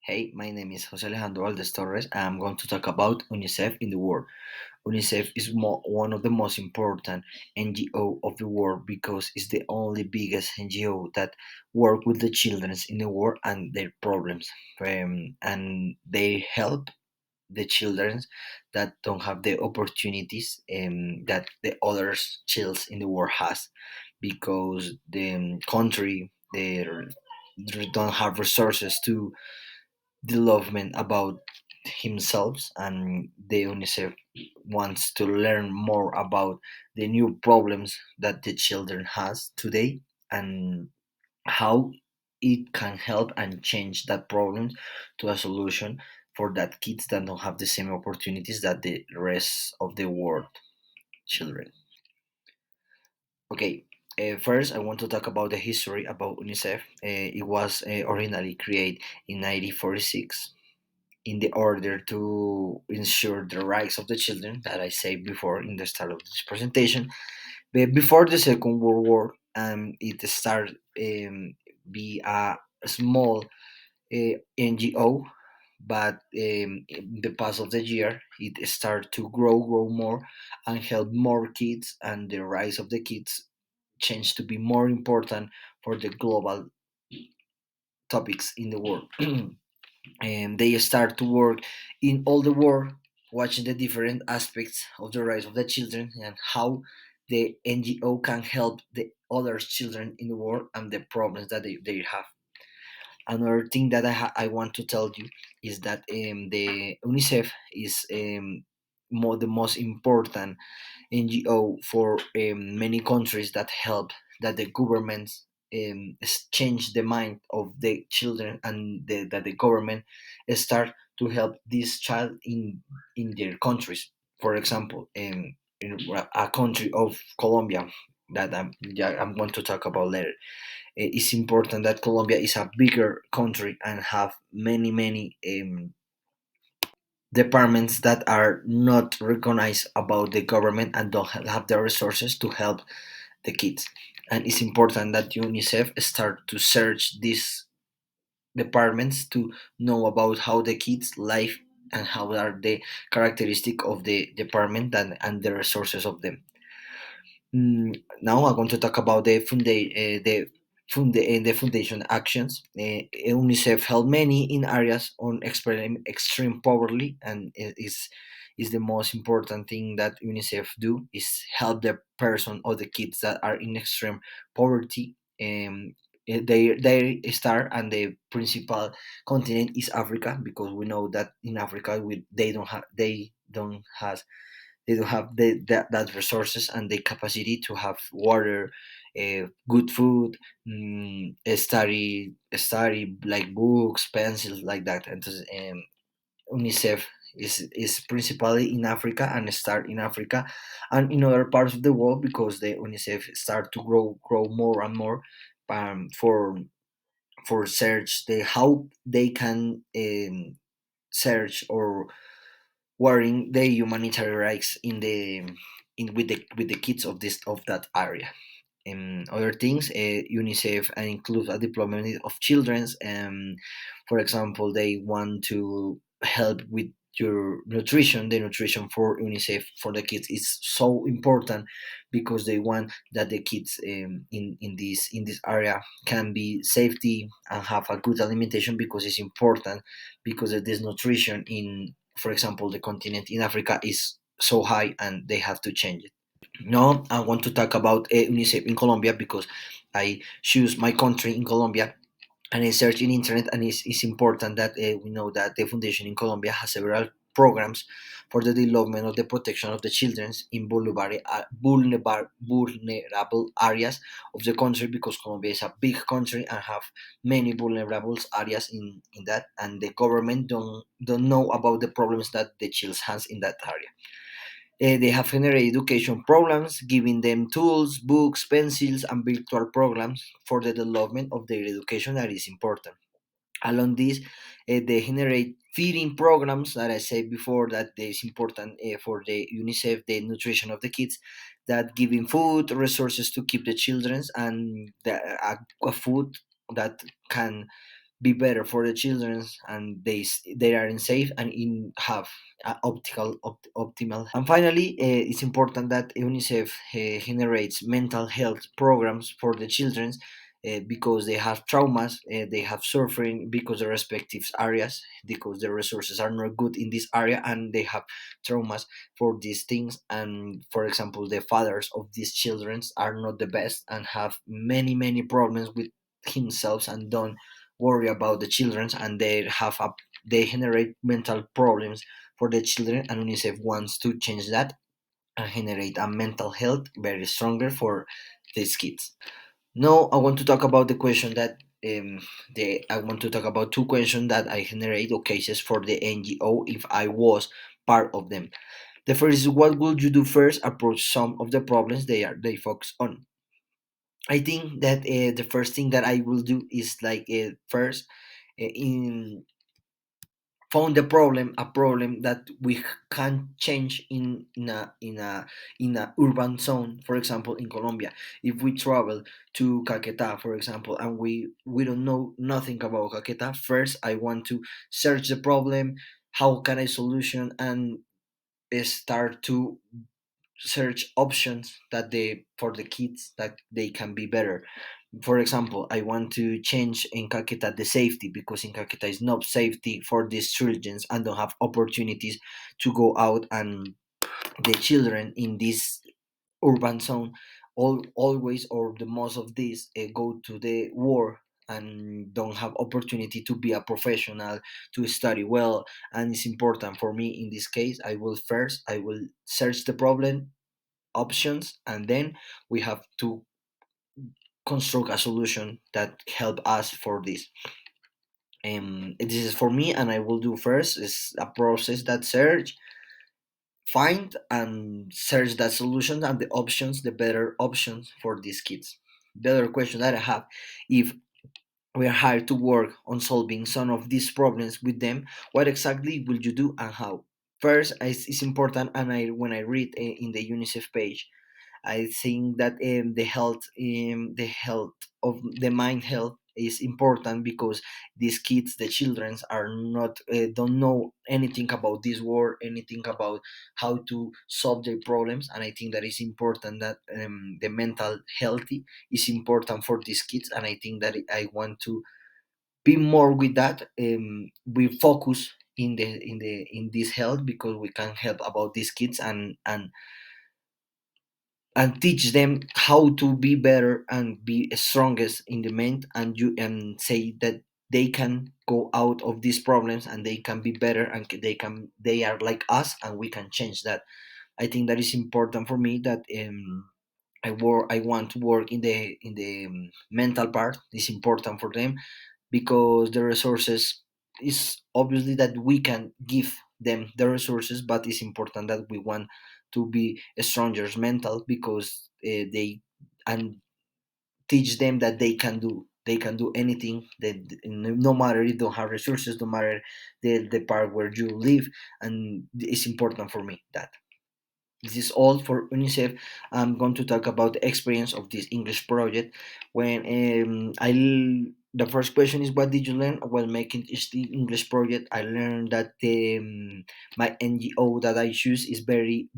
Hey, my name is Jose Alejandro Valdes Torres. I'm going to talk about UNICEF in the world. UNICEF is one of the most important NGO of the world because it's the only biggest NGO that work with the children in the world and their problems. And they help the children that don't have the opportunities that the other children in the world has because the country they don't have resources to development about himself, and the UNICEF wants to learn more about the new problems that the children has today and how it can help and change that problem to a solution for that kids that don't have the same opportunities that the rest of the world children. Okay, first I want to talk about the history about UNICEF. It was originally created in 1946 in the order to ensure the rights of the children that I said before in the start of this presentation. But before the Second World War, it started be a small NGO, but in the past of the year, it started to grow more, and help more kids, and the rights of the kids changed to be more important for the global topics in the world. And they start to work in all the world, watching the different aspects of the rights of the children and how the NGO can help the other children in the world and the problems that they have. Another thing that I want to tell you is that the UNICEF is the most important NGO for many countries that help that the governments change the mind of the children, and that the government start to help this child in their countries. For example, in a country of Colombia that I'm going to talk about later. It's important that Colombia is a bigger country and have many departments that are not recognized about the government and don't have the resources to help the kids. And it's important that UNICEF start to search these departments to know about how the kids live and how are the characteristic of the department and the resources of them. Now I'm going to talk about the foundation actions. UNICEF help many in areas on extreme poverty, and is the most important thing that UNICEF do is help the person or the kids that are in extreme poverty. They start, and the principal continent is Africa, because we know that in Africa they don't have that resources and the capacity to have water, good food, study like books, pencils, like that. And UNICEF is principally in Africa and start in Africa and in other parts of the world, because the UNICEF start to grow more and more, um, for for search the how they can search or warring the humanitarian rights in the in with the kids of this of that area. And other things, UNICEF includes a deployment of children's. For example, they want to help with your nutrition. The nutrition for UNICEF for the kids is so important, because they want that the kids in this area can be safety and have a good alimentation, because it's important, because of this nutrition in, for example, the continent in Africa is so high and they have to change it. Now I want to talk about UNICEF in Colombia, because I choose my country in Colombia, and I search in internet, and it's important that we know that the foundation in Colombia has several programs for the development of the protection of the children in vulnerable areas of the country, because Colombia is a big country and have many vulnerable areas in that, and the government don't know about the problems that the children has in that area. They have generated education programs, giving them tools, books, pencils, and virtual programs for the development of their education that is important. Along this, they generate feeding programs that I said before that is important for the UNICEF, the nutrition of the kids, that giving food, resources to keep the children, and a food that can be better for the children, and they are in safe and in have optimal. And finally, it's important that UNICEF generates mental health programs for the children, because they have traumas, they have suffering because the respective areas, because the resources are not good in this area, and they have traumas for these things. And for example, the fathers of these children are not the best and have many problems with himself, and don't worry about the children, and they generate mental problems for the children, and UNICEF wants to change that and generate a mental health very stronger for these kids. Now I want to talk about the question that I want to talk about two questions that I generate or cases for the NGO if I was part of them. The first is, what would you do first approach some of the problems they focus on? I think that the first thing that I will do is like first in found a problem that we can change in a urban zone. For example, in Colombia, if we travel to Caquetá, for example, and we don't know nothing about Caquetá, first I want to search the problem, how can I solution, and start to search options that they for the kids that they can be better. For example, I want to change in Caqueta the safety, because in Caqueta is not safety for these children and don't have opportunities to go out, and the children in this urban zone always or the most of these go to the war and don't have opportunity to be a professional, to study well. And it's important for me in this case, I will search the problem options, and then we have to construct a solution that help us for this. This is for me, and I will do first is a process that search, find, and search that solution and the options, the better options for these kids. The other question that I have, if we are hired to work on solving some of these problems with them, what exactly will you do and how? First, it's important, and when I read in the UNICEF page, I think that the health of the mind health is important, because these kids, the children, are not don't know anything about this world, anything about how to solve their problems, and I think that is important that the mental healthy is important for these kids, and I think that I want to be more with that. We focus in this health, because we can help about these kids, and teach them how to be better and be strongest in the mind, and you and say that they can go out of these problems and they can be better, and they are like us and we can change that. I think that is important for me, that I want to work in the mental part. It's important for them, because the resources is obviously that we can give them the resources, but it's important that we want to be strongers mental, because they and teach them that they can do anything, that no matter if you don't have resources, no matter the part where you live. And it's important for me that this is all for UNICEF. I'm going to talk about the experience of this English project. When the first question is, what did you learn while making the English project? I learned that my NGO that I choose is very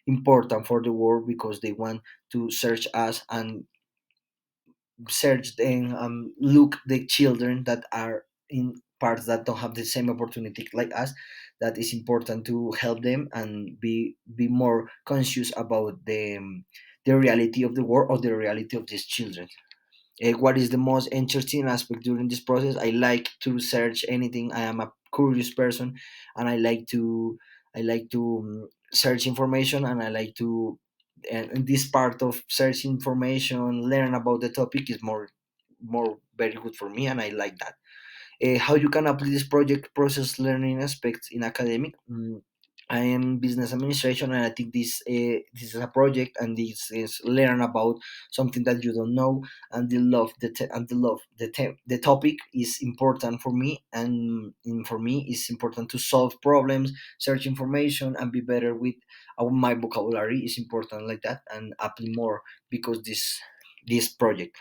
important for the world, because they want to search us and search and look the children that are in parts that don't have the same opportunity like us. That is important to help them and be more conscious about the reality of the world, or the reality of these children. What is the most interesting aspect during this process? I like to search anything. I am a curious person, and I like to search information, and I like to. And this part of search information, learn about the topic is more very good for me, and I like that. How you can apply this project process learning aspects in academic? I am business administration, and I think this is a project, and this is learn about something that you don't know, and the topic is important for me, and for me it's important to solve problems, search information, and be better with my vocabulary is important like that, and apply more because this project.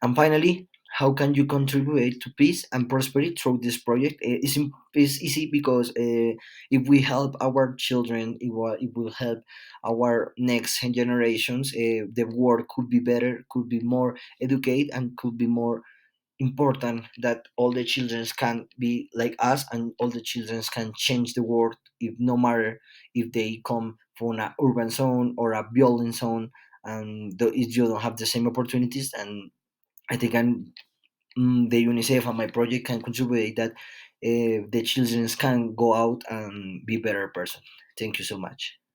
And finally, how can you contribute to peace and prosperity through this project? It's easy because if we help our children, it will help our next generations. The world could be better, could be more educated, and could be more important, that all the children can be like us, and all the children can change the world, if no matter if they come from an urban zone or a building zone, and if you don't have the same opportunities. And I think the UNICEF and my project can contribute that the children can go out and be better person. Thank you so much.